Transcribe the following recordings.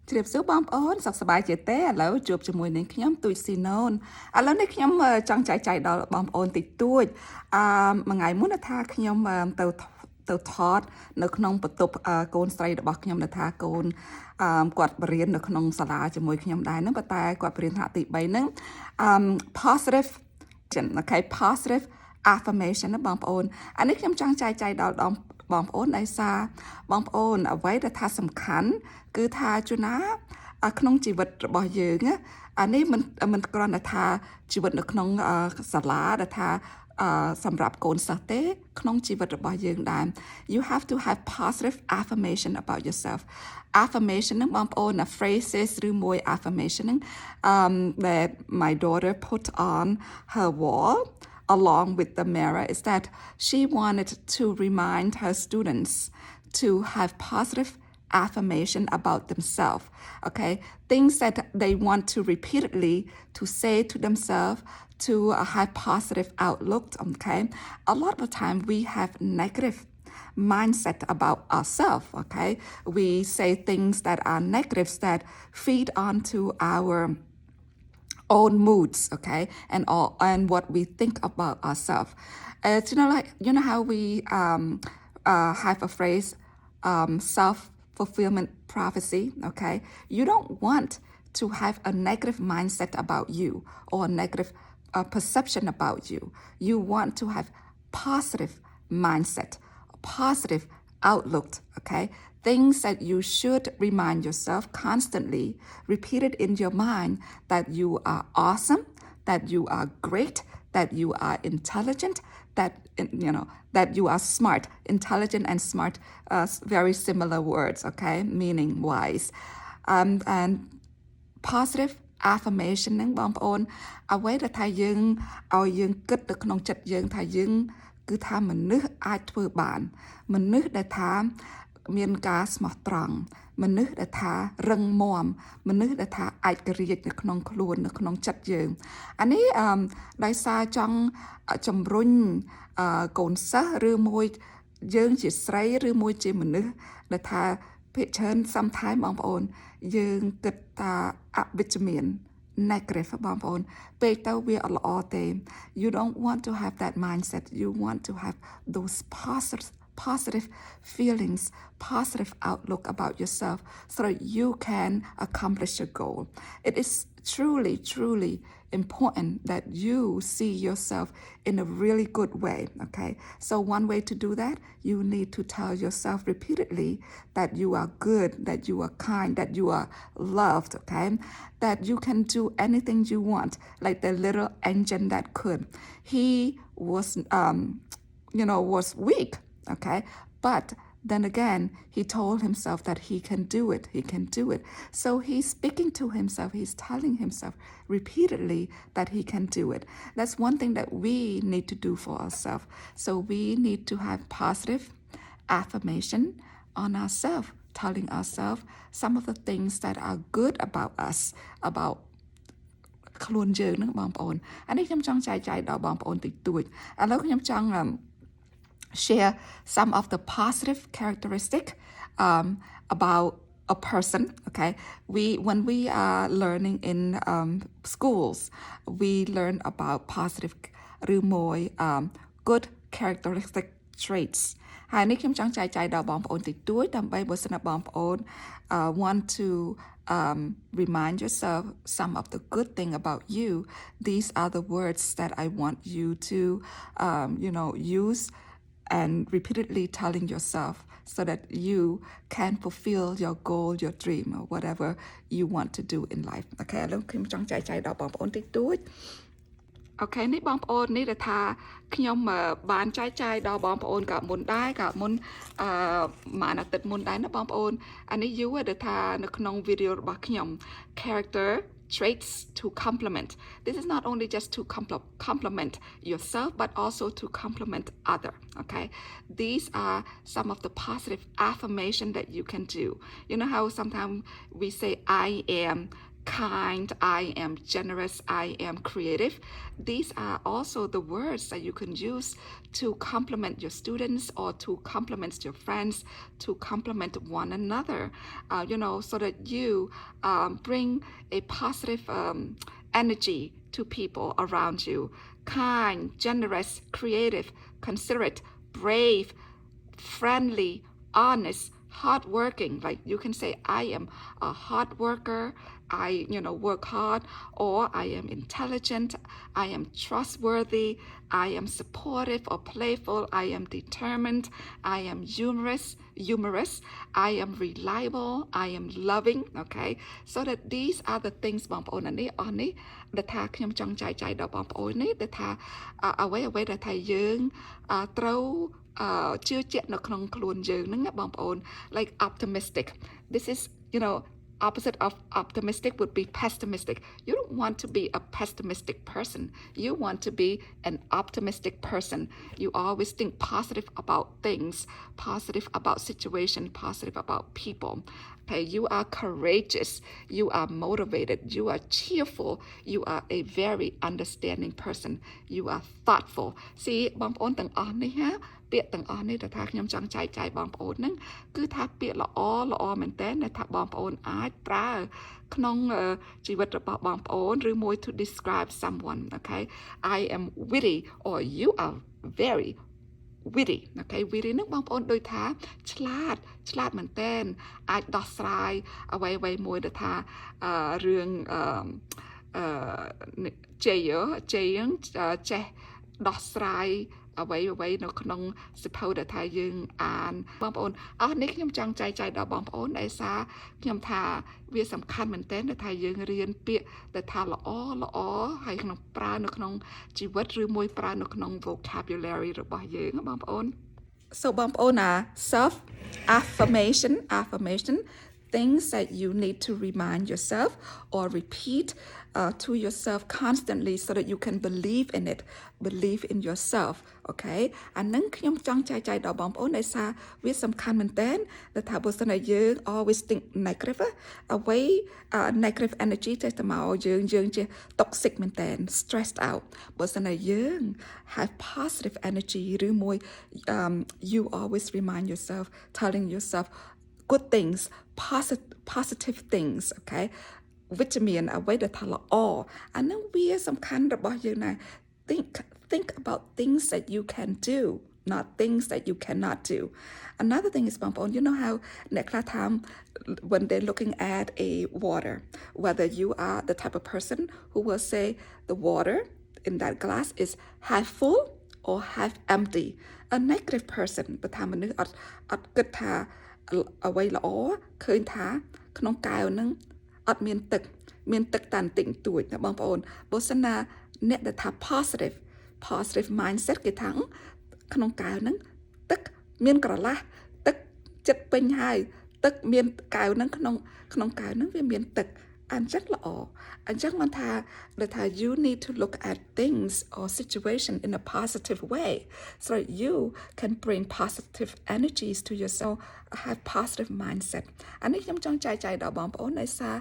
ជ្រាបសួរបងប្អូនសុខសប្បាយជាទេឥឡូវជួបជាមួយនឹងខ្ញុំទូច Sinaun ឥឡូវនេះខ្ញុំចង់ចែកចាយដល់បងប្អូនតិចតួចមួយថ្ងៃមុនថាខ្ញុំទៅថតនៅក្នុងបន្ទប់កូនស្រីរបស់ខ្ញុំថាកូនគាត់បរៀននៅក្នុងសាលាជាមួយខ្ញុំដែរហ្នឹងប៉ុន្តែគាត់បរៀនថ្នាក់ទី3ហ្នឹងpositive okay positive affirmation ណាបងប្អូនអានេះខ្ញុំចង់ចែកចាយដល់បងប្អូនដោយសារបងប្អូនអ្វីដែលថាសំខាន់គឺថាជួនណាក្នុងជីវិតរបស់យើងអានេះមិនគ្រាន់តែថាជីវិតនៅក្នុងសាលាដែលថាសម្រាប់កូនសិស្សទេក្នុងជីវិតរបស់យើងដែរ you have to have positive affirmation about yourself affirmation ហ្នឹងបងប្អូន phrases ឬមួយ affirmation ហ្នឹងthat my daughter put on her wall along with the mirror is that she wanted to remind her students to have positive affirmation about themselves, okay? Things that they want to repeatedly to say to themselves to have positive outlook, okay? A lot of the time we have negative mindset about ourselves, okay? We say things that are negatives that feed onto our own moods, okay, and what we think about ourselves. You know how we have a phrase, self-fulfillment prophecy, okay? You don't want to have a negative mindset about you or a negative perception about you. You want to have positive mindset, positive outlook, okay? Things that you should remind yourself constantly, repeated in your mind that you are awesome, that you are great, that you are intelligent, that you are smart. Intelligent and smart, very similar words, okay, meaning wise. And positive affirmation ហ្នឹងបងប្អូនអ្វីដែលថាយើងឲ្យយើងគិតទៅក្នុងចិត្តយើងថាយើងគឺថាមនុស្សអាចធ្វើបានមនុស្សដែលថាមានការស្មោះត្រង់មនុស្សដែលថារឹងមាំមនុស្សដែលថាឯករាជ្យនៅក្នុងខ្លួននៅក្នុងចិត្តយើងអានេះដោយសារចង់ជំរុញកូនសិស្សឬមួយយើងជាស្រីឬមួយជាមនុស្សដែលថាភាគច្រើន sometimes បងប្អូនយើងគិតថាអវិជ្ជមាន negative បងប្អូនពេកទៅវាអត់ល្អទេ you don't want to have that mindset you want to have those positive feelings, positive outlook about yourself so that you can accomplish your goal. It is truly, truly important that you see yourself in a really good way, okay? So one way to do that, you need to tell yourself repeatedly that you are good, that you are kind, that you are loved, okay? That you can do anything you want, like the little engine that could. He was, was weak, okay? But then again, he told himself that he can do it. He can do it. So he's speaking to himself. He's telling himself repeatedly that he can do it. That's one thing that we need to do for ourselves. So we need to have positive affirmation on ourselves, telling ourselves some of the things that are good about us, about ខ្លួនយើងហ្នឹងបងប្អូនអានេះខ្ញុំចង់ចែកចាយដល់បងប្អូនតិចតួចឥឡូវខ្ញុំចង់share some of the positive characteristic about a person, okay? When we are learning in schools, we learn about positive ឬមួយ good characteristic traits ហើយនេះខ្ញុំចង់ចែកចាយដល់បងប្អូនតិចតួចដើម្បីបើសិនបងប្អូន want to remind yourself some of the good thing about you. These are the words that I want you to use and repeatedly telling yourself so that you can fulfill your goal, your dream, or whatever you want to do in life. Okay, ឥឡូវខ្ញុំចង់ចែកចាយដល់បងប្អូនតិចតួច Okay នេះបងប្អូននេះដែលថាខ្ញុំបានចែកចាយដល់បងប្អូនក៏មុនដែរក៏មុនមួយអាទិត្យមុនដែរណាបងប្អូនអានេះយូរដែលថានៅក្នុង video របស់ខ្ញុំ character traits to complement. This is not only just to complement yourself, but also to complement other, okay? These are some of the positive affirmation that you can do. You know how sometimes we say, I am kind, I am generous, I am creative. These are also the words that you can use to compliment your students or to compliment your friends, to compliment one another, so that you bring a positive energy to people around you. Kind, generous, creative, considerate, brave, friendly, honest, hardworking. Like you can say, I am a hard worker. I, work hard, or I am intelligent. I am trustworthy. I am supportive or playful. I am determined. I am humorous. I am reliable. I am loving. Okay, so that these are the things បងប្អូននេះអស់នេះដែលថាខ្ញុំចង់ចែកចាយដល់បងប្អូននេះដែលថាអ្វីដែលថាយើងត្រូវជឿជាក់នៅក្នុងខ្លួនយើងហ្នឹងបងប្អូន like optimistic. This is opposite of optimistic would be pessimistic. You don't want to be a pessimistic person. You want to be an optimistic person. You always think positive about things, positive about situation, positive about people. Okay, you are courageous, you are motivated, you are cheerful, you are a very understanding person, you are thoughtful. See បងប្អូនទាំងអស់នេះហាពាក្យទាំងអស់នេះដែលថាខ្ញុំចង់ចែកចាយបងប្អូនហ្នឹងគឺថាពាក្យល្អមែនតើដែលថាបងប្អូនអាចប្រើក្នុងជីវិតរបស់បងប្អូនឬមួយ to describe someone. Okay, I am witty or you are very witty. Okay, witty ហ្នឹងបងប្អូនដូចថាឆ្លាតមែនតើអាចដោះស្រាយអ្វីមួយដែលថារឿងជ័យយើងចេះដោះស្រាយអ្វីនៅក្នុងសិភៅដែលថាយើងអានបងប្អូនអស់នេះខ្ញុំចង់ចែកចាយដល់បងប្អូនដោយសារខ្ញុំថាវាសំខាន់មែនទែនដែលថាយើងរៀនពាក្យដែលថាល្អហើយក្នុងប្រើនៅក្នុងជីវិតឬមួយប្រើនៅក្នុង vocabulary របស់យើងបងប្អូន So បងប្អូនself affirmation things that you need to remind yourself or repeat to yourself constantly so that you can believe in it, believe in yourself. Okay, អានឹងខ្ញុំចង់ចែកចាយដល់បងប្អូនដោយសារវាសំខាន់មែនតើដែលថាបើសិនជាយើង always think negative អ្វី negative energy ចេះតែមកយើងជា toxic មែនតើ stressed out បើសិនជាយើង have positive energy ឬមួយ you always remind yourself telling yourself good things, positive things, okay? វិជ្ជមានអ្វីដែលថាល្អអានឹងវាសំខាន់របស់យើងណា think about things that you can do, not things that you cannot do. Another thing is បងប្អូន you know how អ្នកខ្លះថា when they're looking at a water, whether you are the type of person who will say the water in that glass is half full or half empty. A negative person បើថាមនុស្សអត់គិតថាអ្វីល្អឃើញថាក្នុងកែវហ្នឹងអត់មានទឹកតែបន្តិចបន្តួចណាបងប្អូនបើសិនណាអ្នកដែលថា positive mindset គេថាក្នុងកែវហ្នឹងទឹកមានក្រឡាស់ទឹកចិត្តពេញហើយទឹកមានកែវហ្នឹងក្នុងកែវហ្នឹងវាមានទឹកអញ្ចឹងល្អអញ្ចឹងមិនថាដែលថា you need to look at things or situation in a positive way so that you can bring positive energies to yourself have positive mindset អានេះខ្ញុំចង់ចែកចាយដល់បងប្អូនដោយសារ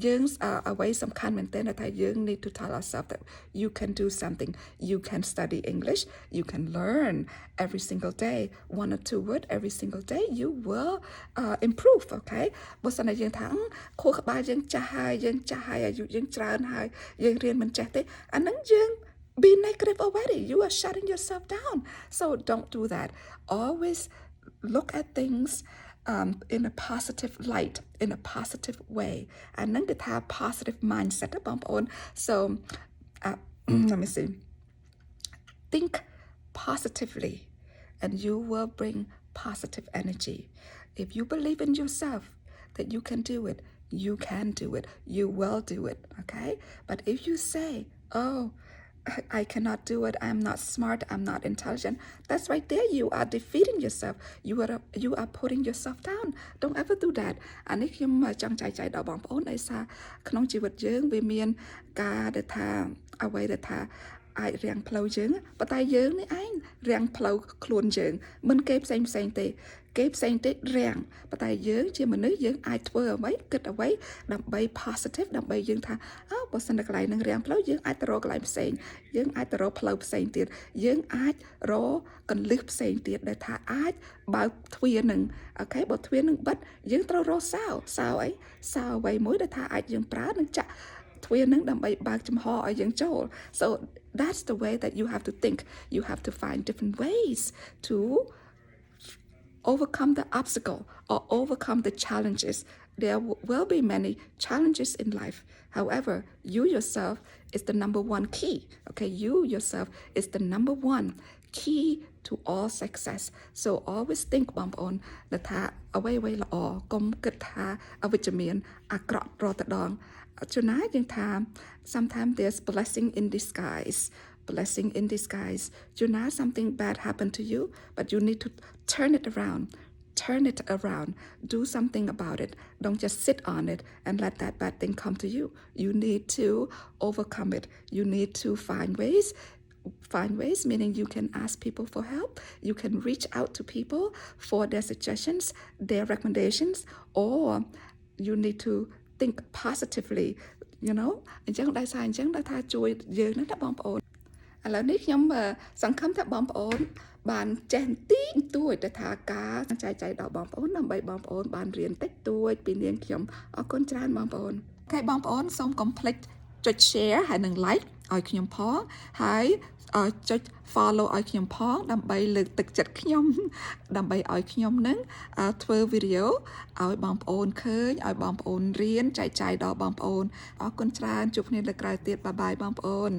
យើងអ្វីសំខាន់មែនទែនថាយើង need to tell ourselves that you can do something you can study English you can learn every single day one or two word every single day you will improve okay បើសិនជាយើងថាខួរក្បាលយើងចាស់ហើយអាយុយើងច្រើនហើយយើងរៀនមិនចេះទេអានឹងយើង be negative already you are shutting yourself down so don't do that always look at things in a positive light in a positive way អានឹងគឺថា positive mindset បងប្អូន so let me see think positively and you will bring positive energy if you believe in yourself that you can do it you can do it you will do it okay but if you say oh I cannot do it I'm not smart I'm not intelligent that's right there you are defeating yourself you are putting yourself down don't ever do that អានេះខ្ញុំចង់ចែកចាយដល់បងប្អូនដោយសារក្នុងជីវិតយើងវាមានការដែលថាអ្វីដែលថា អាចរាំងផ្លូវយើងប៉ុន្តែយើងនេះឯងរាំងផ្លូវខ្លួនយើងមិនគេផ្សេងទេគេផ្សេងទៀតរាំងប៉ុន្តែយើងជាមនុស្សយើងអាចធ្វើអ្វីគិតអ្វីដើម្បី positive ដើម្បីយើងថាបើសិនតែកន្លែងនឹងរាំងផ្លូវយើងអាចទៅរកកន្លែងផ្សេងយើងអាចទៅរកផ្លូវផ្សេងទៀតយើងអាចរកកន្លឹះផ្សេងទៀតដែលថាអាចបើកទ្វារនឹងអូខេបើទ្វារនឹងបិទយើងត្រូវរកសោអីសោអ្វីមួយដែលថាអាចយើងប្រើនឹងចាក់ទ្វារនឹងដើម្បីបើកចំហឲ្យយើងចូល so that's the way that you have to think you have to find different ways to overcome the obstacle or overcome the challenges. There will be many challenges in life. However, you yourself is the number one key. Okay, you yourself is the number one key to all success. So always think បងប្អូនថាអ្វីៗល្អកុំគិតថាអវិជ្ជមានអាក្រក់រាល់តែដងជួនណាយើងថា sometimes there's blessing in disguise. You know something bad happened to you, but you need to turn it around. Do something about it. Don't just sit on it and let that bad thing come to you. You need to overcome it. You need to find ways, meaning you can ask people for help. You can reach out to people for their suggestions, their recommendations, or you need to think positively, you know. អញ្ចឹងដោយសារអញ្ចឹងដែលថាជួយយើងណាបងប្អូនឥឡូវនេះខ្ញុំសង្ឃឹមថាបងប្អូនបានចេះបន្តិចបន្តួចទៅថាការចែកចាយដល់បងប្អូនដើម្បីបងប្អូនបានរៀនតិចតួចពីនាងខ្ញុំអរគុណច្រើនបងប្អូនអូខេបងប្អូនសូមកុំភ្លេចចុច share ហើយនិង like ឲ្យខ្ញុំផងហើយចុច follow ឲ្យខ្ញុំផងដើម្បីលើកទឹកចិត្តខ្ញុំដើម្បីឲ្យខ្ញុំនឹងធ្វើវីដេអូឲ្យបងប្អូនឃើញឲ្យបងប្អូនរៀនចែកចាយដល់បងប្អូនអរគុណច្រើនជួបគ្នាលើកក្រោយទៀតបាយបាយបងប្អូន